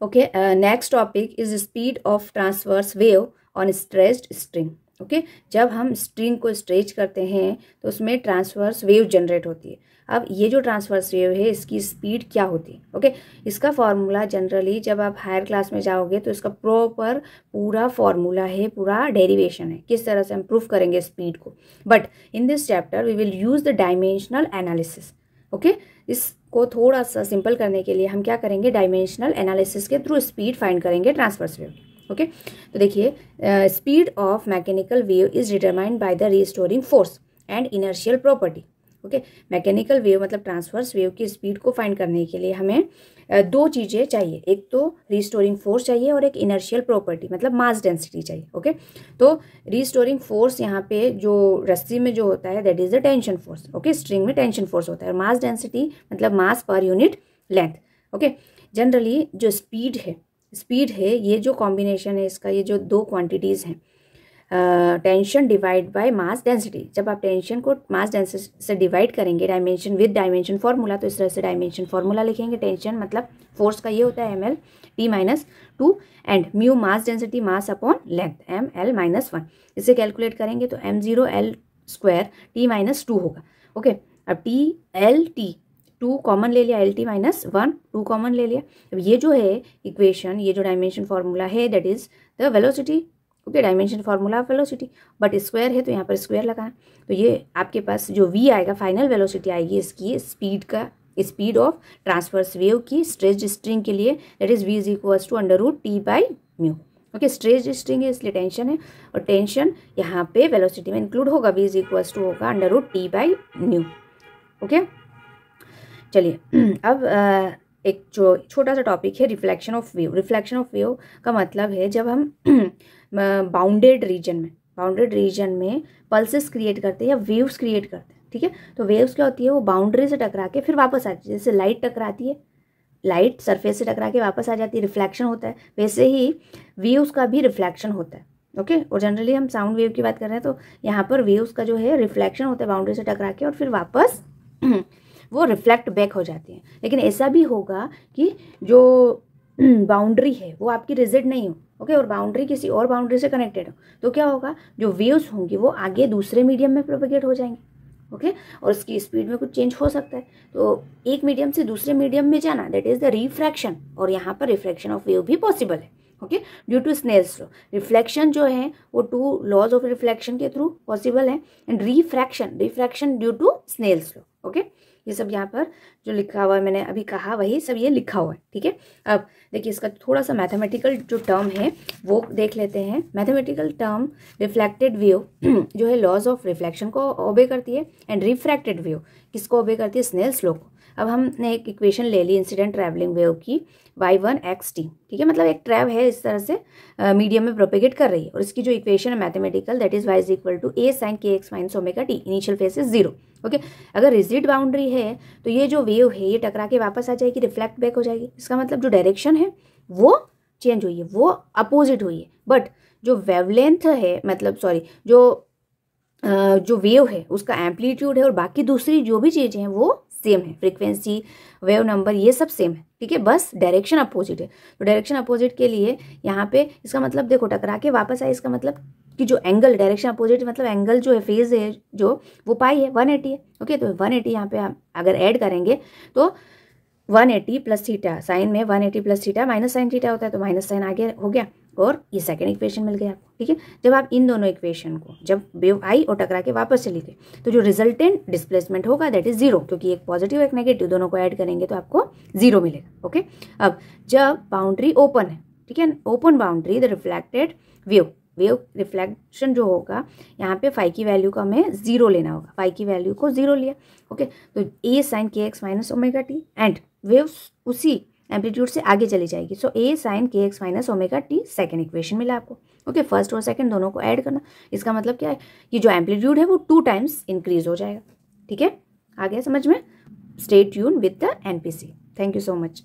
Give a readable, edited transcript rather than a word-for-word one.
Okay, next topic is speed of transverse wave on stretched string. Okay, जब हम string को stretch करते हैं तो उसमें ट्रांसवर्स वेव जनरेट होती है। अब ये जो ट्रांसवर्स वेव है इसकी स्पीड क्या होती है? ओके, इसका फॉर्मूला जनरली जब आप हायर क्लास में जाओगे तो इसका प्रॉपर पूरा फॉर्मूला है, पूरा डेरिवेशन है, किस तरह से हम प्रूफ करेंगे स्पीड को। But in this chapter we will use the dimensional analysis. Okay, इसको थोड़ा सा सिंपल करने के लिए हम क्या करेंगे, डायमेंशनल एनालिसिस के थ्रू स्पीड फाइंड करेंगे ट्रांसवर्स वेव। ओके, तो देखिए, speed of mechanical wave is determined by the restoring force and inertial property. Okay, mechanical wave मतलब ट्रांसवर्स वेव की स्पीड को फाइंड करने के लिए हमें दो चीज़ें चाहिए, एक तो रिस्टोरिंग फोर्स चाहिए और एक इनर्शियल प्रॉपर्टी मतलब मास डेंसिटी चाहिए। ओके, तो रिस्टोरिंग फोर्स यहाँ पे जो रस्सी में जो होता है that is the tension force. Okay, string में टेंशन फोर्स होता है। और मास डेंसिटी मतलब mass per unit length. Okay, generally जो स्पीड है ये जो कॉम्बिनेशन है इसका, ये जो दो क्वांटिटीज़ हैं, tension divide by mass density. जब आप टेंशन को मास डेंसिटी से डिवाइड करेंगे डायमेंशन विद डायमेंशन फार्मूला, तो इस तरह से डायमेंशन फार्मूला लिखेंगे। टेंशन मतलब फोर्स का ये होता है ml T-2 and mu mass density mass upon length ml-1। इसे कैलकुलेट करेंगे तो m0 L² T-2 होगा। ओके, अब T कॉमन ले लिया, LT-1 2 कॉमन ले लिया। अब ये जो है इक्वेशन, ये जो डायमेंशन फार्मूला है that is the velocity. Okay, dimension formula of velocity, but square है तो यहाँ पर स्क्वायर लगाएं। तो ये आपके पास जो v आएगा, फाइनल वेलोसिटी आएगी इसकी स्पीड ऑफ ट्रांसवर्स वेव की स्ट्रेच्ड स्ट्रिंग के लिए, that is v is equals to √T/μ। Okay, stretched string है इसलिए टेंशन है, और टेंशन यहाँ पे वेलोसिटी में इंक्लूड होगा, v इज इक्वल्स टू होगा √T/μ। ओके, चलिए अब एक जो छोटा सा टॉपिक है reflection of wave. Reflection of wave का मतलब है जब हम बाउंडेड रीजन में पल्सेस क्रिएट करते हैं या वेव्स क्रिएट करते हैं। ठीक है, तो वेव्स क्या होती है, वो बाउंड्री से टकरा के फिर वापस आती है। जैसे लाइट टकराती है, लाइट सरफेस से टकरा के वापस आ जाती है, रिफ्लेक्शन होता है। वैसे ही वेव्स का भी रिफ्लेक्शन होता है। ओके, और जनरली हम साउंड वेव की बात कर रहे हैं तो यहाँ पर वेव्स का जो है रिफ्लेक्शन होता है बाउंड्री से टकरा के, और फिर वापस वो रिफ्लेक्ट बैक हो जाती हैं। लेकिन ऐसा भी होगा कि जो बाउंड्री है वो आपकी रिजिड नहीं हो, ओके, और बाउंड्री किसी और बाउंड्री से कनेक्टेड हो, तो क्या होगा, जो वेव्स होंगी वो आगे दूसरे मीडियम में प्रोपेगेट हो जाएंगे। ओके, और उसकी स्पीड में कुछ चेंज हो सकता है। तो एक मीडियम से दूसरे मीडियम में जाना दैट इज द रिफ्रैक्शन, और यहाँ पर रिफ्लेक्शन ऑफ वेव भी पॉसिबल है। Okay, due to Snell's law. Reflection जो है वो 2 लॉज ऑफ रिफ्लेक्शन के थ्रू पॉसिबल है, and refraction due to Snell's law. Okay, ये सब यहाँ पर जो लिखा हुआ है, मैंने अभी कहा वही सब ये लिखा हुआ है। ठीक है, अब देखिए इसका थोड़ा सा मैथमेटिकल जो टर्म है वो देख लेते हैं। मैथमेटिकल टर्म रिफ्लेक्टेड वेव जो है लॉज ऑफ रिफ्लेक्शन को ओबे करती है, एंड रिफ्रैक्टेड वेव किसको ओबे करती है, स्नेल्स लॉ को। अब हमने एक इक्वेशन ले ली इंसिडेंट ट्रैवलिंग वेव की, y1xt। ठीक है, मतलब एक ट्रैव है इस तरह से मीडियम में प्रोपेगेट कर रही है, और इसकी जो इक्वेशन है mathematical that is y is equal to a sin kx minus omega t। Initial phase is 0। Okay, अगर रिजिड बाउंड्री है तो ये जो वेव है ये टकरा के वापस आ जाएगी, रिफ्लेक्ट बैक हो जाएगी। इसका मतलब जो डायरेक्शन है वो चेंज हुई है, वो अपोजिट हुई है। बट जो वेवलेंथ है, मतलब सॉरी, जो वेव है उसका एम्पलीट्यूड है और बाकी दूसरी जो भी चीज़ें हैं वो सेम है, फ्रीक्वेंसी, वेव नंबर, ये सब सेम है। ठीक है, बस डायरेक्शन अपोजिट है। तो डायरेक्शन अपोजिट के लिए यहाँ पे इसका मतलब देखो, टकरा के वापस आए, इसका मतलब कि जो एंगल डायरेक्शन अपोजिट मतलब एंगल जो है, फेज है जो, वो पाई है, 180 है। ओके, तो 180 यहाँ पे हम अगर ऐड करेंगे तो 180 प्लस थीटा, साइन में 180 plus theta minus sine theta होता है, तो माइनस साइन आगे हो गया, और ये सेकंड इक्वेशन मिल गया आपको। ठीक है, जब आप इन दोनों इक्वेशन को, जब वेव आई और टकरा के वापस चली गई, तो जो रिजल्टेंट डिस्प्लेसमेंट होगा दैट इज 0, क्योंकि एक पॉजिटिव एक नेगेटिव दोनों को ऐड करेंगे तो आपको 0 मिलेगा। ओके, अब जब बाउंड्री ओपन है, ठीक है, open boundary, the reflected wave reflection जो होगा यहाँ पे फाई की वैल्यू का हमें 0 लेना होगा, फाई की वैल्यू को 0 लिया। ओके, तो a sin kx minus omega t, and wave उसी एम्पलीट्यूड से आगे चली जाएगी, सो a sin kx minus omega t, second equation मिला आपको। ओके, फर्स्ट और सेकेंड दोनों को ऐड करना, इसका मतलब क्या है, ये जो एम्पलीट्यूड है वो 2 टाइम्स इंक्रीज हो जाएगा। ठीक है, आ गया समझ में? Stay tune with the NPC। Thank you so much.